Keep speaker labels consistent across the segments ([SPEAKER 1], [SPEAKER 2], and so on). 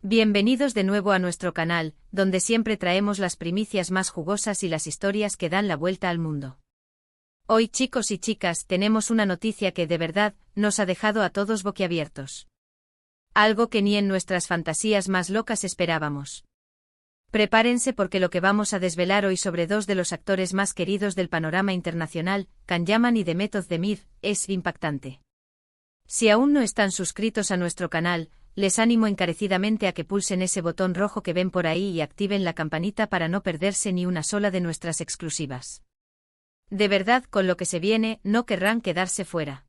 [SPEAKER 1] Bienvenidos de nuevo a nuestro canal, donde siempre traemos las primicias más jugosas y las historias que dan la vuelta al mundo. Hoy, chicos y chicas, tenemos una noticia que de verdad nos ha dejado a todos boquiabiertos. Algo que ni en nuestras fantasías más locas esperábamos. Prepárense porque lo que vamos a desvelar hoy sobre dos de los actores más queridos del panorama internacional, Can Yaman y Demet Özdemir, es impactante. Si aún no están suscritos a nuestro canal, les animo encarecidamente a que pulsen ese botón rojo que ven por ahí y activen la campanita para no perderse ni una sola de nuestras exclusivas. De verdad, con lo que se viene, no querrán quedarse fuera.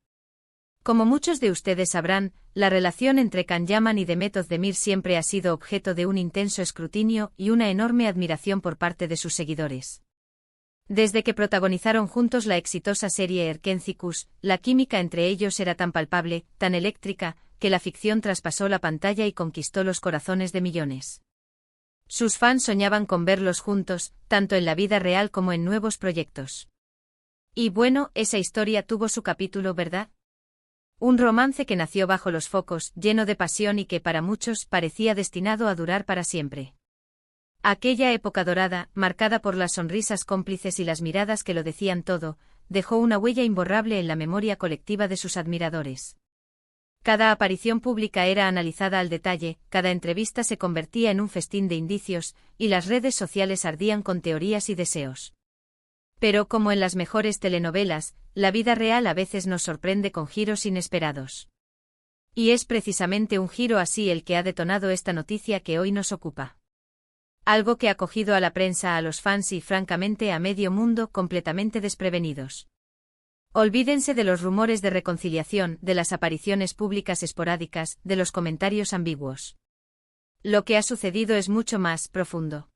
[SPEAKER 1] Como muchos de ustedes sabrán, la relación entre Can Yaman y Demet Özdemir siempre ha sido objeto de un intenso escrutinio y una enorme admiración por parte de sus seguidores. Desde que protagonizaron juntos la exitosa serie Erkenzikus, la química entre ellos era tan palpable, tan eléctrica, que la ficción traspasó la pantalla y conquistó los corazones de millones. Sus fans soñaban con verlos juntos, tanto en la vida real como en nuevos proyectos. Y bueno, esa historia tuvo su capítulo, ¿verdad? Un romance que nació bajo los focos, lleno de pasión y que para muchos parecía destinado a durar para siempre. Aquella época dorada, marcada por las sonrisas cómplices y las miradas que lo decían todo, dejó una huella imborrable en la memoria colectiva de sus admiradores. Cada aparición pública era analizada al detalle, cada entrevista se convertía en un festín de indicios, y las redes sociales ardían con teorías y deseos. Pero como en las mejores telenovelas, la vida real a veces nos sorprende con giros inesperados. Y es precisamente un giro así el que ha detonado esta noticia que hoy nos ocupa. Algo que ha cogido a la prensa, a los fans y francamente a medio mundo completamente desprevenidos. Olvídense de los rumores de reconciliación, de las apariciones públicas esporádicas, de los comentarios ambiguos. Lo que ha sucedido es mucho más profundo.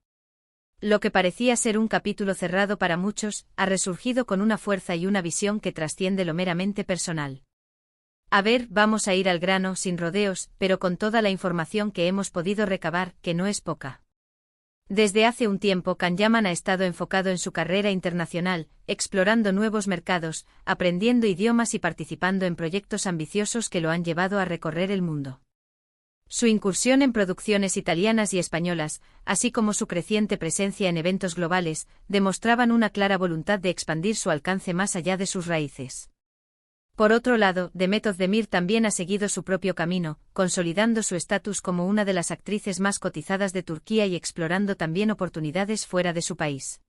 [SPEAKER 1] Lo que parecía ser un capítulo cerrado para muchos, ha resurgido con una fuerza y una visión que trasciende lo meramente personal. A ver, vamos a ir al grano, sin rodeos, pero con toda la información que hemos podido recabar, que no es poca. Desde hace un tiempo Can Yaman ha estado enfocado en su carrera internacional, explorando nuevos mercados, aprendiendo idiomas y participando en proyectos ambiciosos que lo han llevado a recorrer el mundo. Su incursión en producciones italianas y españolas, así como su creciente presencia en eventos globales, demostraban una clara voluntad de expandir su alcance más allá de sus raíces. Por otro lado, Demet Özdemir también ha seguido su propio camino, consolidando su estatus como una de las actrices más cotizadas de Turquía y explorando también oportunidades fuera de su país.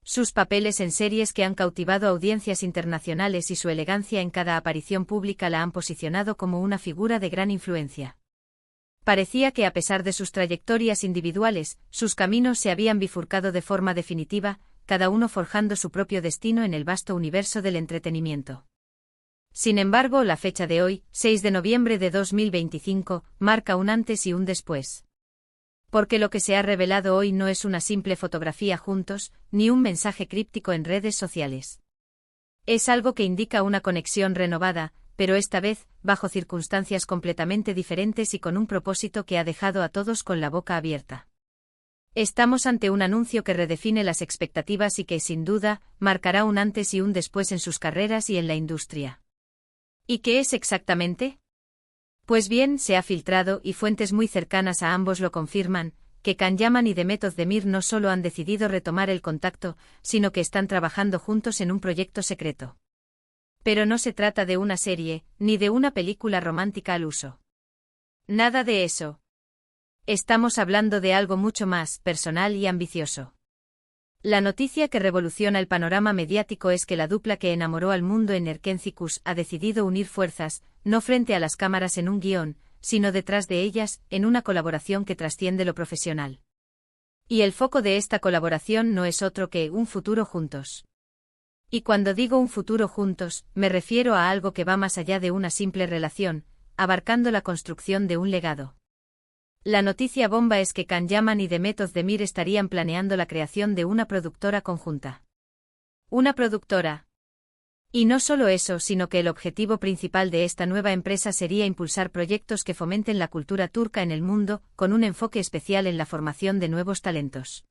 [SPEAKER 1] Sus papeles en series que han cautivado audiencias internacionales y su elegancia en cada aparición pública la han posicionado como una figura de gran influencia. Parecía que a pesar de sus trayectorias individuales, sus caminos se habían bifurcado de forma definitiva, cada uno forjando su propio destino en el vasto universo del entretenimiento. Sin embargo, la fecha de hoy, 6 de noviembre de 2025, marca un antes y un después. Porque lo que se ha revelado hoy no es una simple fotografía juntos, ni un mensaje críptico en redes sociales. Es algo que indica una conexión renovada, pero esta vez, bajo circunstancias completamente diferentes y con un propósito que ha dejado a todos con la boca abierta. Estamos ante un anuncio que redefine las expectativas y que, sin duda, marcará un antes y un después en sus carreras y en la industria. ¿Y qué es exactamente? Pues bien, se ha filtrado, y fuentes muy cercanas a ambos lo confirman, que Can Yaman y Demet Özdemir no solo han decidido retomar el contacto, sino que están trabajando juntos en un proyecto secreto. Pero no se trata de una serie, ni de una película romántica al uso. Nada de eso. Estamos hablando de algo mucho más personal y ambicioso. La noticia que revoluciona el panorama mediático es que la dupla que enamoró al mundo en Erkenzikus ha decidido unir fuerzas, no frente a las cámaras en un guión, sino detrás de ellas, en una colaboración que trasciende lo profesional. Y el foco de esta colaboración no es otro que un futuro juntos. Y cuando digo un futuro juntos, me refiero a algo que va más allá de una simple relación, abarcando la construcción de un legado. La noticia bomba es que Can Yaman y Demet Özdemir estarían planeando la creación de una productora conjunta. Una productora. Y no solo eso, sino que el objetivo principal de esta nueva empresa sería impulsar proyectos que fomenten la cultura turca en el mundo, con un enfoque especial en la formación de nuevos talentos.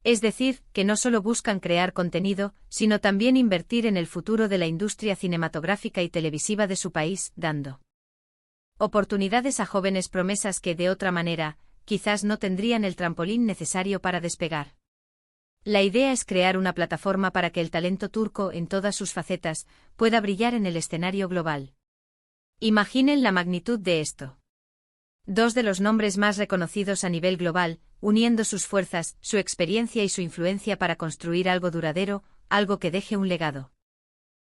[SPEAKER 1] Es decir, que no solo buscan crear contenido, sino también invertir en el futuro de la industria cinematográfica y televisiva de su país, dando Oportunidades a jóvenes promesas que, de otra manera, quizás no tendrían el trampolín necesario para despegar. La idea es crear una plataforma para que el talento turco, en todas sus facetas, pueda brillar en el escenario global. Imaginen la magnitud de esto. Dos de los nombres más reconocidos a nivel global, uniendo sus fuerzas, su experiencia y su influencia para construir algo duradero, algo que deje un legado.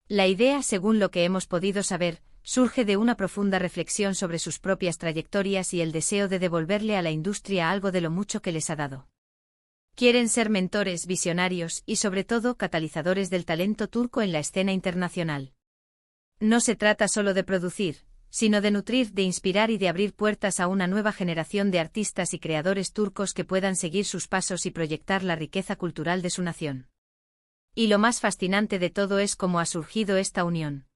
[SPEAKER 1] La idea, según lo que hemos podido saber, surge de una profunda reflexión sobre sus propias trayectorias y el deseo de devolverle a la industria algo de lo mucho que les ha dado. Quieren ser mentores, visionarios y sobre todo catalizadores del talento turco en la escena internacional. No se trata solo de producir, sino de nutrir, de inspirar y de abrir puertas a una nueva generación de artistas y creadores turcos que puedan seguir sus pasos y proyectar la riqueza cultural de su nación. Y lo más fascinante de todo es cómo ha surgido esta unión.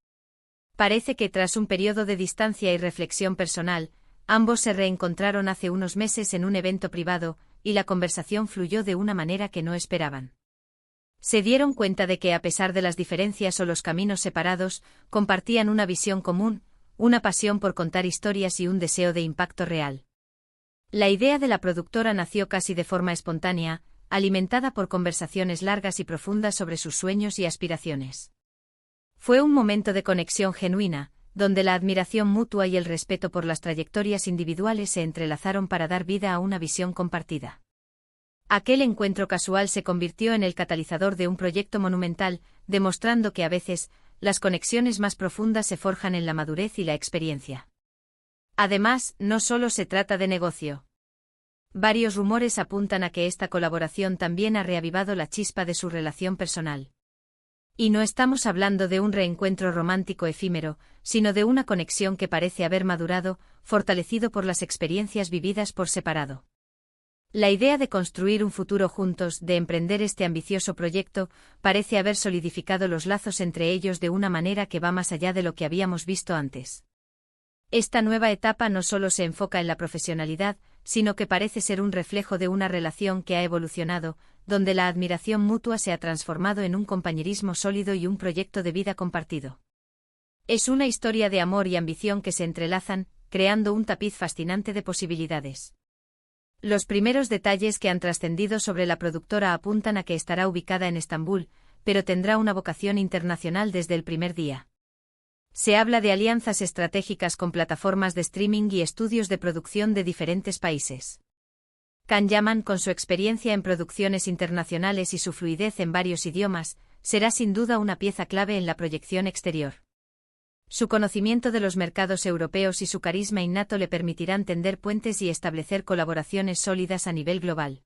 [SPEAKER 1] Parece que tras un periodo de distancia y reflexión personal, ambos se reencontraron hace unos meses en un evento privado, y la conversación fluyó de una manera que no esperaban. Se dieron cuenta de que a pesar de las diferencias o los caminos separados, compartían una visión común, una pasión por contar historias y un deseo de impacto real. La idea de la productora nació casi de forma espontánea, alimentada por conversaciones largas y profundas sobre sus sueños y aspiraciones. Fue un momento de conexión genuina, donde la admiración mutua y el respeto por las trayectorias individuales se entrelazaron para dar vida a una visión compartida. Aquel encuentro casual se convirtió en el catalizador de un proyecto monumental, demostrando que a veces, las conexiones más profundas se forjan en la madurez y la experiencia. Además, no solo se trata de negocio. Varios rumores apuntan a que esta colaboración también ha reavivado la chispa de su relación personal. Y no estamos hablando de un reencuentro romántico efímero, sino de una conexión que parece haber madurado, fortalecido por las experiencias vividas por separado. La idea de construir un futuro juntos, de emprender este ambicioso proyecto, parece haber solidificado los lazos entre ellos de una manera que va más allá de lo que habíamos visto antes. Esta nueva etapa no solo se enfoca en la profesionalidad, sino que parece ser un reflejo de una relación que ha evolucionado, donde la admiración mutua se ha transformado en un compañerismo sólido y un proyecto de vida compartido. Es una historia de amor y ambición que se entrelazan, creando un tapiz fascinante de posibilidades. Los primeros detalles que han trascendido sobre la productora apuntan a que estará ubicada en Estambul, pero tendrá una vocación internacional desde el primer día. Se habla de alianzas estratégicas con plataformas de streaming y estudios de producción de diferentes países. Can Yaman, con su experiencia en producciones internacionales y su fluidez en varios idiomas, será sin duda una pieza clave en la proyección exterior. Su conocimiento de los mercados europeos y su carisma innato le permitirán tender puentes y establecer colaboraciones sólidas a nivel global.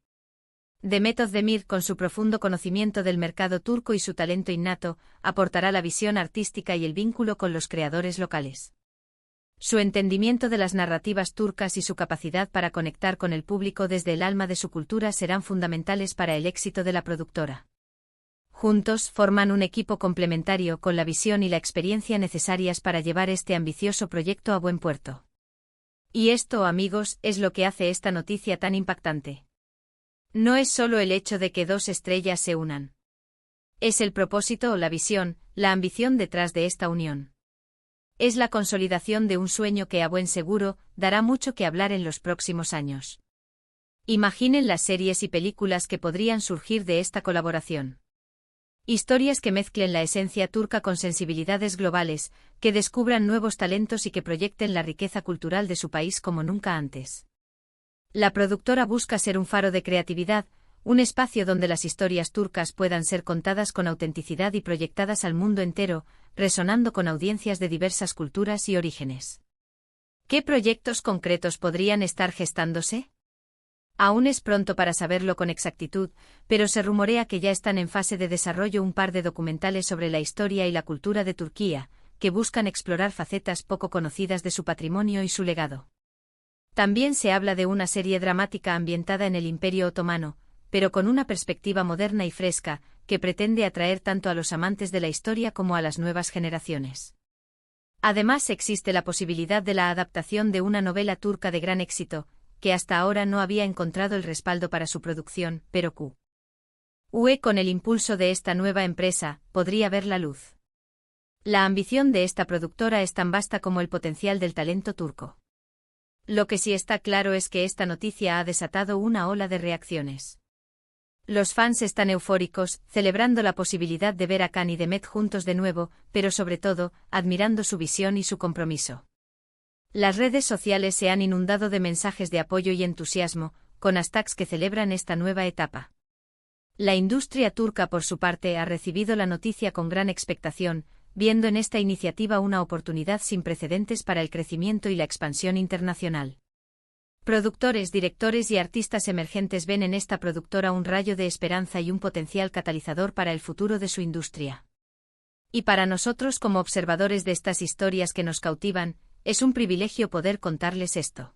[SPEAKER 1] Demet Özdemir, con su profundo conocimiento del mercado turco y su talento innato, aportará la visión artística y el vínculo con los creadores locales. Su entendimiento de las narrativas turcas y su capacidad para conectar con el público desde el alma de su cultura serán fundamentales para el éxito de la productora. Juntos forman un equipo complementario con la visión y la experiencia necesarias para llevar este ambicioso proyecto a buen puerto. Y esto, amigos, es lo que hace esta noticia tan impactante. No es solo el hecho de que dos estrellas se unan. Es el propósito o la visión, la ambición detrás de esta unión. Es la consolidación de un sueño que a buen seguro dará mucho que hablar en los próximos años. Imaginen las series y películas que podrían surgir de esta colaboración. Historias que mezclen la esencia turca con sensibilidades globales, que descubran nuevos talentos y que proyecten la riqueza cultural de su país como nunca antes. La productora busca ser un faro de creatividad, un espacio donde las historias turcas puedan ser contadas con autenticidad y proyectadas al mundo entero, resonando con audiencias de diversas culturas y orígenes. ¿Qué proyectos concretos podrían estar gestándose? Aún es pronto para saberlo con exactitud, pero se rumorea que ya están en fase de desarrollo un par de documentales sobre la historia y la cultura de Turquía, que buscan explorar facetas poco conocidas de su patrimonio y su legado. También se habla de una serie dramática ambientada en el Imperio Otomano, pero con una perspectiva moderna y fresca, que pretende atraer tanto a los amantes de la historia como a las nuevas generaciones. Además existe la posibilidad de la adaptación de una novela turca de gran éxito, que hasta ahora no había encontrado el respaldo para su producción, pero con el impulso de esta nueva empresa, podría ver la luz. La ambición de esta productora es tan vasta como el potencial del talento turco. Lo que sí está claro es que esta noticia ha desatado una ola de reacciones. Los fans están eufóricos, celebrando la posibilidad de ver a Can y Demet juntos de nuevo, pero sobre todo, admirando su visión y su compromiso. Las redes sociales se han inundado de mensajes de apoyo y entusiasmo, con hashtags que celebran esta nueva etapa. La industria turca, por su parte, ha recibido la noticia con gran expectación, viendo en esta iniciativa una oportunidad sin precedentes para el crecimiento y la expansión internacional. Productores, directores y artistas emergentes ven en esta productora un rayo de esperanza y un potencial catalizador para el futuro de su industria. Y para nosotros, como observadores de estas historias que nos cautivan, es un privilegio poder contarles esto.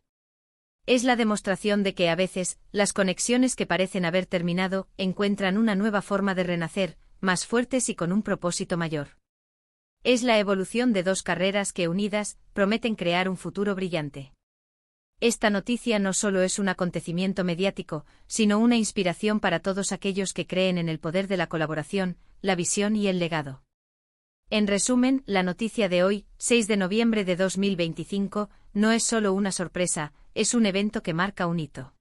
[SPEAKER 1] Es la demostración de que a veces, las conexiones que parecen haber terminado, encuentran una nueva forma de renacer, más fuertes y con un propósito mayor. Es la evolución de dos carreras que, unidas, prometen crear un futuro brillante. Esta noticia no solo es un acontecimiento mediático, sino una inspiración para todos aquellos que creen en el poder de la colaboración, la visión y el legado. En resumen, la noticia de hoy, 6 de noviembre de 2025, no es solo una sorpresa, es un evento que marca un hito.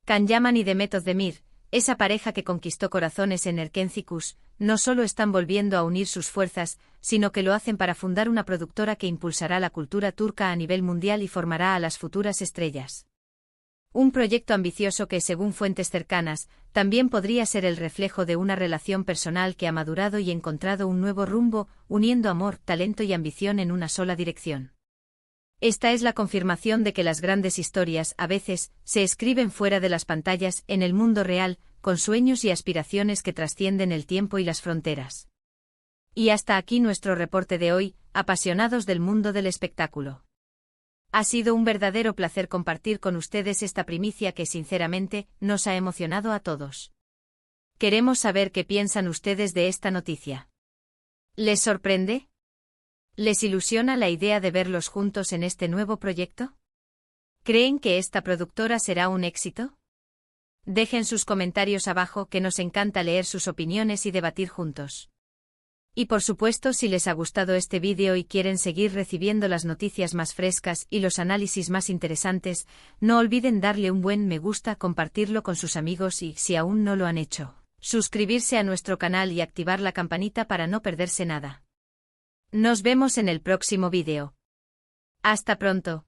[SPEAKER 1] Can Yaman y Demet Özdemir, esa pareja que conquistó corazones en Erkencikus, no solo están volviendo a unir sus fuerzas, sino que lo hacen para fundar una productora que impulsará la cultura turca a nivel mundial y formará a las futuras estrellas. Un proyecto ambicioso que, según fuentes cercanas, también podría ser el reflejo de una relación personal que ha madurado y encontrado un nuevo rumbo, uniendo amor, talento y ambición en una sola dirección. Esta es la confirmación de que las grandes historias, a veces, se escriben fuera de las pantallas, en el mundo real, con sueños y aspiraciones que trascienden el tiempo y las fronteras. Y hasta aquí nuestro reporte de hoy, apasionados del mundo del espectáculo. Ha sido un verdadero placer compartir con ustedes esta primicia que, sinceramente, nos ha emocionado a todos. Queremos saber qué piensan ustedes de esta noticia. ¿Les sorprende? ¿Les ilusiona la idea de verlos juntos en este nuevo proyecto? ¿Creen que esta productora será un éxito? Dejen sus comentarios abajo, que nos encanta leer sus opiniones y debatir juntos. Y por supuesto, si les ha gustado este vídeo y quieren seguir recibiendo las noticias más frescas y los análisis más interesantes, no olviden darle un buen me gusta, compartirlo con sus amigos y, si aún no lo han hecho, suscribirse a nuestro canal y activar la campanita para no perderse nada. Nos vemos en el próximo vídeo. Hasta pronto.